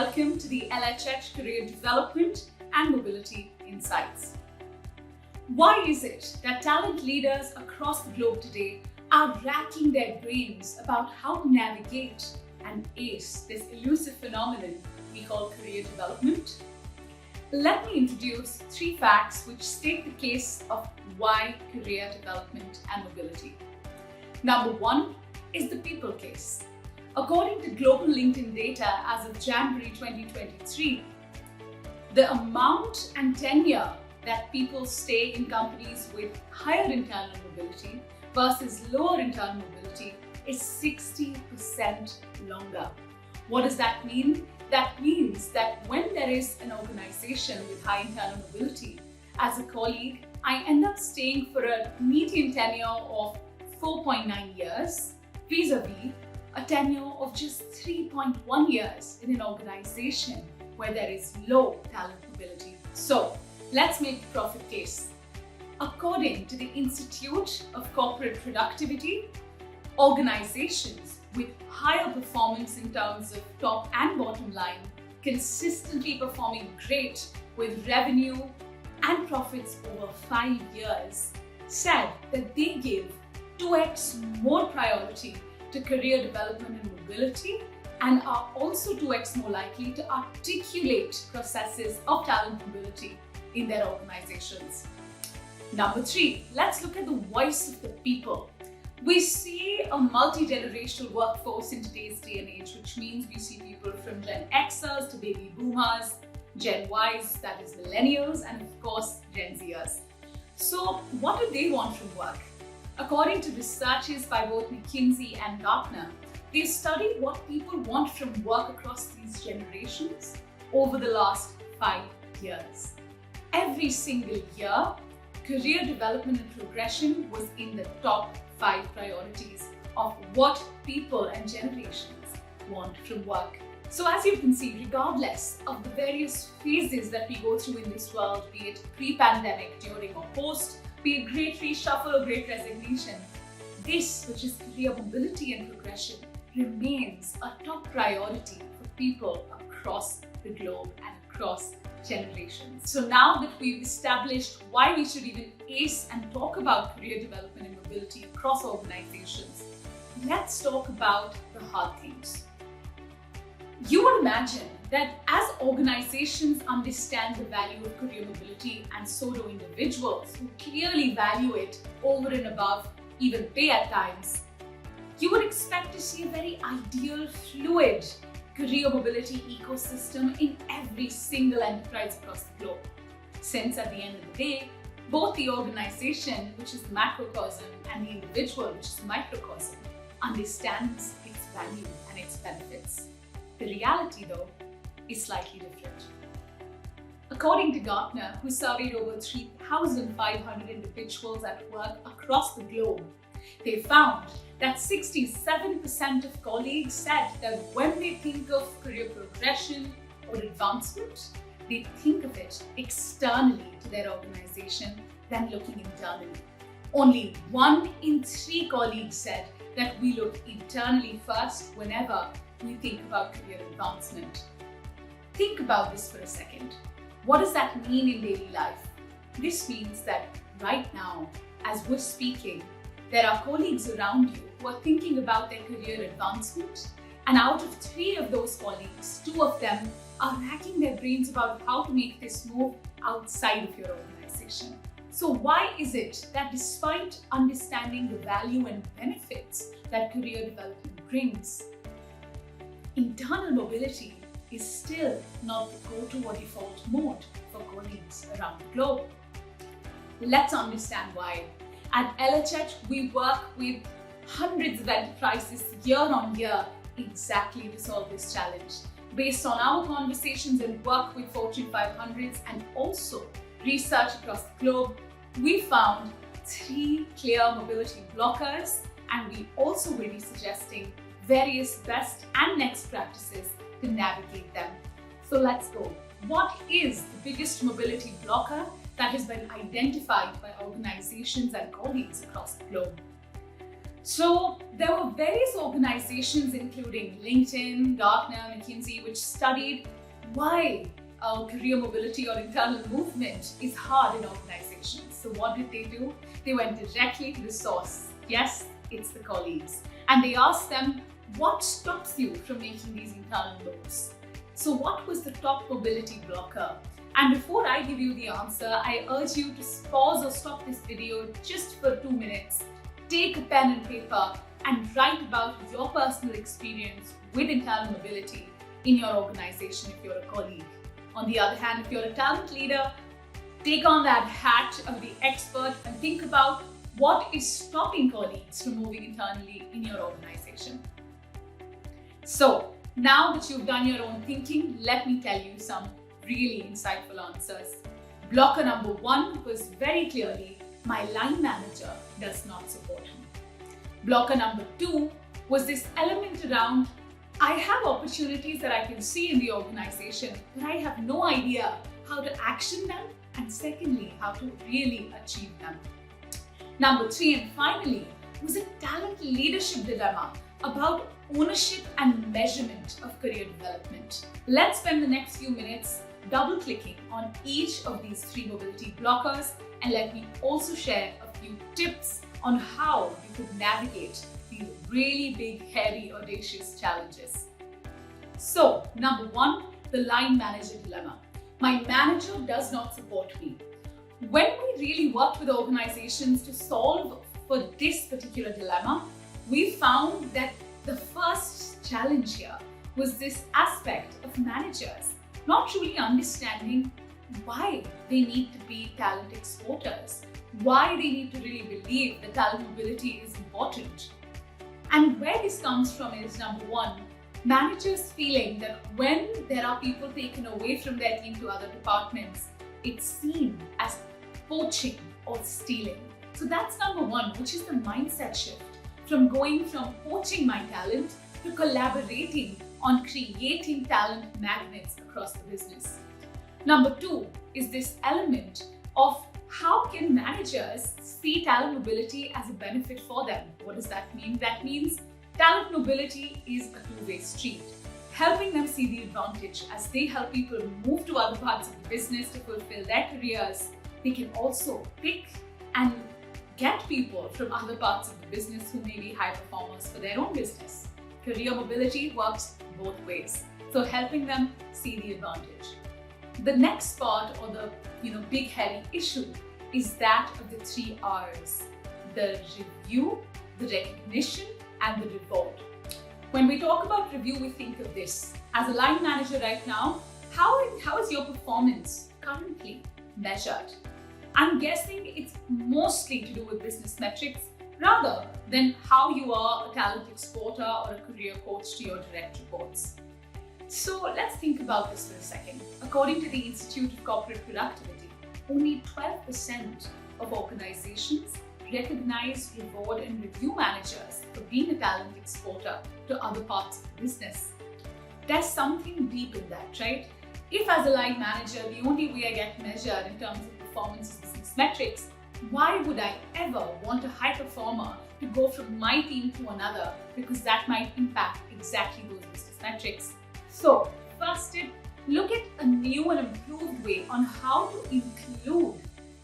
welcome to the LHH Career Development and Mobility Insights. Why is it that talent leaders across the globe today are racking their brains about how to navigate and ace this elusive phenomenon we call career development? Let me introduce 3 facts which state the case of why career development and mobility. Number 1 is the people case. According to global LinkedIn data as of January 2023, the amount and tenure that people stay in companies with higher internal mobility versus lower internal mobility is 60% longer. What does that mean? That means that when there is an organization with high internal mobility, as a colleague, I end up staying for a median tenure of 4.9 years, vis-a-vis a tenure of just 3.1 years in an organization where there is low talent mobility. So let's make the profit case. According to the Institute of Corporate Productivity, organizations with higher performance in terms of top and bottom line, consistently performing great with revenue and profits over 5 years, said that they give 2x more priority to career development and mobility and are also 2x more likely to articulate processes of talent mobility in their organizations. Number 3, let's look at the voice of the people. We see a multi-generational workforce in today's day and age, which means we see people from Gen Xers to baby boomers, Gen Ys, that is millennials, and of course Gen Zers. So what do they want from work? According to researches by both McKinsey and Gartner, they studied what people want from work across these generations over the last 5 years. Every single year, career development and progression was in the top 5 priorities of what people and generations want from work. So as you can see, regardless of the various phases that we go through in this world, be it pre-pandemic, during or post, be it great reshuffle or great resignation, this, which is career mobility and progression, remains a top priority for people across the globe and across generations. So now that we've established why we should even ace and talk about career development and mobility across organizations, let's talk about the hard things. You would imagine that as organizations understand the value of career mobility, and so do individuals who clearly value it over and above even pay at times, you would expect to see a very ideal, fluid career mobility ecosystem in every single enterprise across the globe. Since at the end of the day, both the organization, which is the macrocosm, and the individual, which is the microcosm, understands its value and its benefits. The reality, though, is slightly different. According to Gartner, who surveyed over 3,500 individuals at work across the globe, they found that 67% of colleagues said that when they think of career progression or advancement, they think of it externally to their organization than looking internally. Only 1 in 3 colleagues said that we look internally first whenever we think about career advancement. Think about this for a second. What does that mean in daily life? This means that right now, as we're speaking, there are colleagues around you who are thinking about their career advancement, and out of 3 of those colleagues, 2 of them are racking their brains about how to make this move outside of your organization. So why is it that despite understanding the value and benefits that career development brings, internal mobility is still not the go-to or default mode for colleagues around the globe? Let's understand why. At LHH, we work with hundreds of enterprises year on year exactly to solve this challenge. Based on our conversations and work with Fortune 500s and also research across the globe, we found 3 clear mobility blockers, and we also will be suggesting various best and next practices to navigate them. So let's go. What is the biggest mobility blocker that has been identified by organizations and colleagues across the globe? So there were various organizations, including LinkedIn, Gartner, McKinsey, which studied why career mobility or internal movement is hard in organizations. So what did they do? They went directly to the source. Yes, it's the colleagues. And they asked them, what stops you from making these internal moves? So what was the top mobility blocker? And before I give you the answer, I urge you to pause or stop this video just for 2 minutes. Take a pen and paper and write about your personal experience with internal mobility in your organization if you're a colleague. On the other hand, if you're a talent leader, take on that hat of the expert and think about what is stopping colleagues from moving internally in your organization. So now that you've done your own thinking, let me tell you some really insightful answers. Blocker number 1 was very clearly, my line manager does not support me. Blocker number 2 was this element around, I have opportunities that I can see in the organization, but I have no idea how to action them, and secondly, how to really achieve them. Number 3 and finally was a talent leadership dilemma about ownership and measurement of career development. Let's spend the next few minutes double-clicking on each of these 3 mobility blockers, and let me also share a few tips on how you could navigate these really big, hairy, audacious challenges. So, number 1, the line manager dilemma. My manager does not support me. When we really worked with organizations to solve for this particular dilemma, we found that the first challenge here was this aspect of managers not truly understanding why they need to be talent exporters, why they need to really believe that talent mobility is important. And where this comes from is, number 1, managers feeling that when there are people taken away from their team to other departments, it's seen as poaching or stealing. So that's number 1, which is the mindset shift from going from poaching my talent to collaborating on creating talent magnets across the business. Number 2 is this element of how can managers see talent mobility as a benefit for them? What does that mean? That means talent mobility is a two-way street, helping them see the advantage as they help people move to other parts of the business to fulfill their careers. They can also pick and get people from other parts of the business who may be high performers for their own business. Career mobility works both ways, so helping them see the advantage. The next part, or the big hairy issue, is that of the 3 R's: the review, the recognition, and the reward. When we talk about review, we think of this. As a line manager right now, how is your performance currently measured? I'm guessing it's mostly to do with business metrics rather than how you are a talent exporter or a career coach to your direct reports. So let's think about this for a second. According to the Institute of Corporate Productivity, only 12% of organizations recognize, reward, and review managers for being a talent exporter to other parts of the business. There's something deep in that, right? If as a line manager, the only way I get measured in terms of performance is business metrics, why would I ever want a high performer to go from my team to another, because that might impact exactly those business metrics? So, first tip, look at a new and improved way on how to include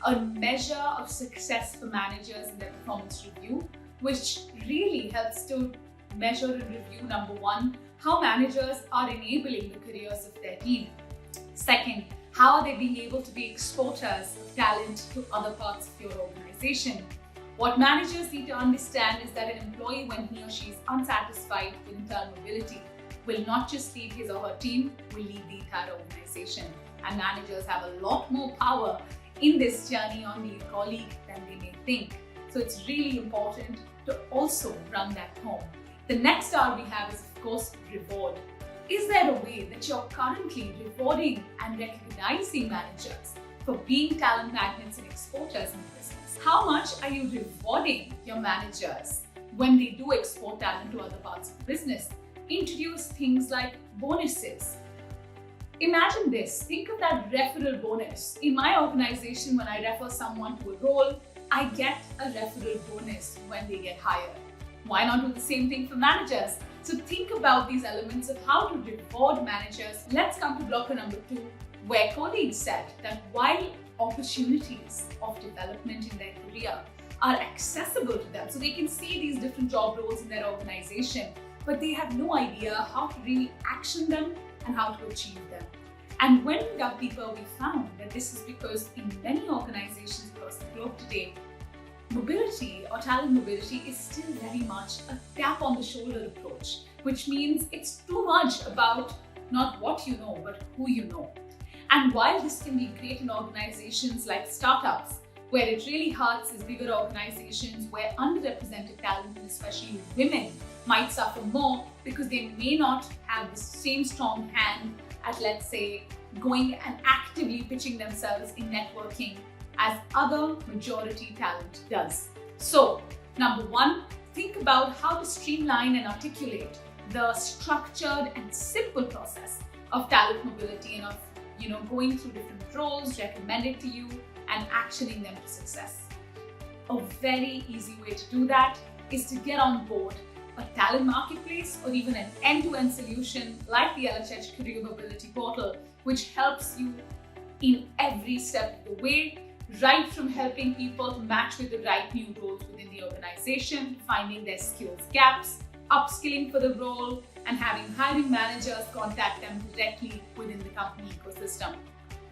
a measure of success for managers in their performance review, which really helps to measure and review, number 1, how managers are enabling the careers of their team. Second, how are they being able to be exporters of talent to other parts of your organization? What managers need to understand is that an employee, when he or she is unsatisfied with internal mobility, will not just lead his or her team, will lead the entire organization. And managers have a lot more power in this journey on the colleague than they may think. So it's really important to also run that home. The next R we have is, of course, reward. Is there a way that you're currently rewarding and recognizing managers for being talent magnets and exporters in the business? How much are you rewarding your managers when they do export talent to other parts of the business? Introduce things like bonuses. Imagine this, think of that referral bonus. In my organization, when I refer someone to a role, I get a referral bonus when they get hired. Why not do the same thing for managers? So think about these elements of how to reward managers. Let's come to blocker number 2, where colleagues said that while opportunities of development in their career are accessible to them, so they can see these different job roles in their organization, but they have no idea how to really action them and how to achieve them. And when we dug deeper, we found that this is because in many organizations across the globe today, mobility or talent mobility is still very much a tap on the shoulder approach, which means it's too much about not what you know, but who you know. And while this can be great in organizations like startups, where it really hurts is bigger organizations where underrepresented talent, and especially women, might suffer more because they may not have the same strong hand at, let's say, going and actively pitching themselves in networking as other majority talent does. So, number 1, think about how to streamline and articulate the structured and simple process of talent mobility and of going through different roles recommended to you and actioning them to success. A very easy way to do that is to get on board a talent marketplace or even an end-to-end solution like the LHH Career Mobility Portal, which helps you in every step of the way, right from helping people to match with the right new roles within the organization, finding their skills gaps, upskilling for the role, and having hiring managers contact them directly within the company ecosystem.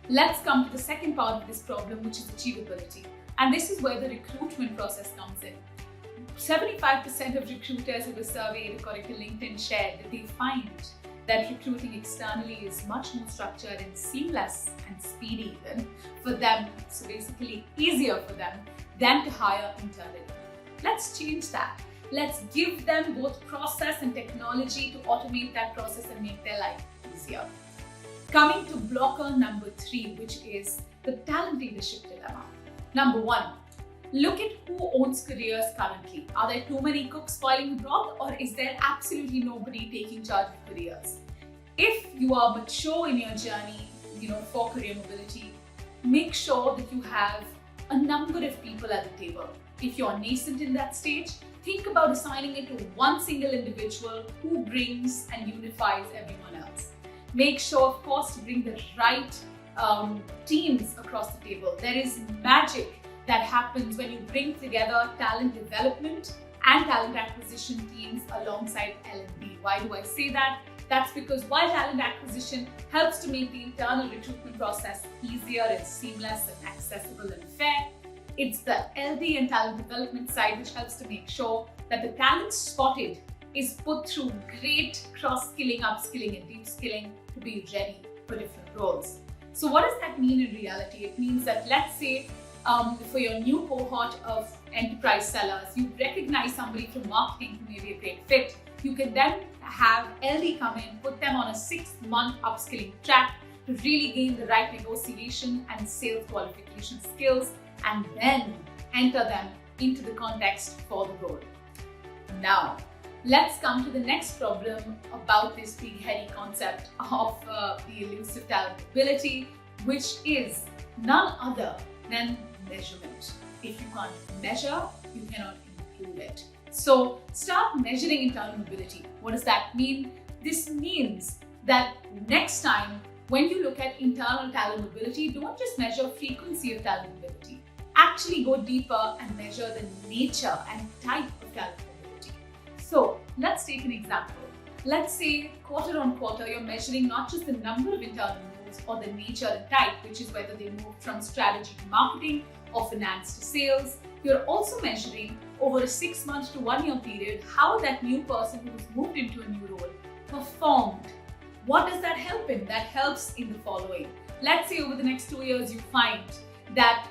Let's come to the second part of this problem, which is achievability. And this is where the recruitment process comes in. 75% of recruiters who were surveyed, according to LinkedIn, shared that they find that recruiting externally is much more structured and seamless and speedy than for them, so basically easier for them than to hire internally. Let's change that. Let's give them both process and technology to automate that process and make their life easier. Coming to blocker number 3, which is the talent leadership dilemma. Number 1, look at who owns careers currently. Are there too many cooks spoiling the broth, or is there absolutely nobody taking charge of careers? If you are mature in your journey, for career mobility, make sure that you have a number of people at the table. If you're nascent in that stage, think about assigning it to one single individual who brings and unifies everyone else. Make sure, of course, to bring the right teams across the table. There is magic that happens when you bring together talent development and talent acquisition teams alongside L&D. Why do I say that? That's because while talent acquisition helps to make the internal recruitment process easier and seamless and accessible and fair, it's the LD and talent development side which helps to make sure that the talent spotted is put through great cross-skilling, upskilling and deep skilling to be ready for different roles. So what does that mean in reality? It means that, let's say, for your new cohort of enterprise sellers, you recognize somebody from marketing who may be a great fit. You can then have LD come in, put them on a 6-month upskilling track to really gain the right negotiation and sales qualification skills, and then enter them into the context for the role. Now, let's come to the next problem about this big heady concept of the elusive talent mobility, which is none other than measurement. If you can't measure, you cannot improve it. So start measuring internal mobility. What does that mean? This means that next time when you look at internal talent mobility, don't just measure frequency of talent mobility. Actually go deeper and measure the nature and type of talent mobility. So let's take an example. Let's say quarter on quarter, you're measuring not just the number of internal moves or the nature and type, which is whether they moved from strategy to marketing or finance to sales. You're also measuring over a 6-month to 1-year period how that new person who's moved into a new role performed. What does that help in? That helps in the following. Let's say over the next 2 years you find that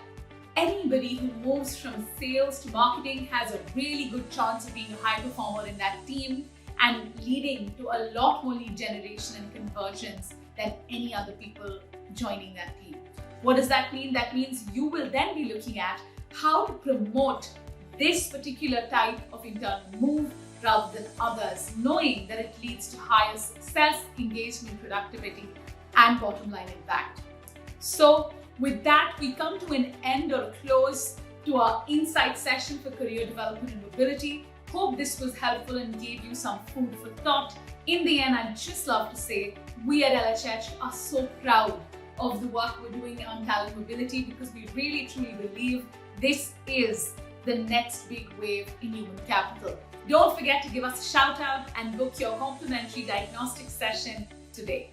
anybody who moves from sales to marketing has a really good chance of being a high performer in that team and leading to a lot more lead generation and conversions than any other people joining that team. What does that mean? That means you will then be looking at how to promote this particular type of internal move rather than others, knowing that it leads to higher success, engagement, productivity, and bottom line impact. So with that, we come to an end or a close to our insight session for career development and mobility. hope this was helpful and gave you some food for thought. In the end, I'd just love to say we at LHH are so proud of the work we're doing on talent mobility because we really truly believe this is the next big wave in human capital. Don't forget to give us a shout out and book your complimentary diagnostic session today.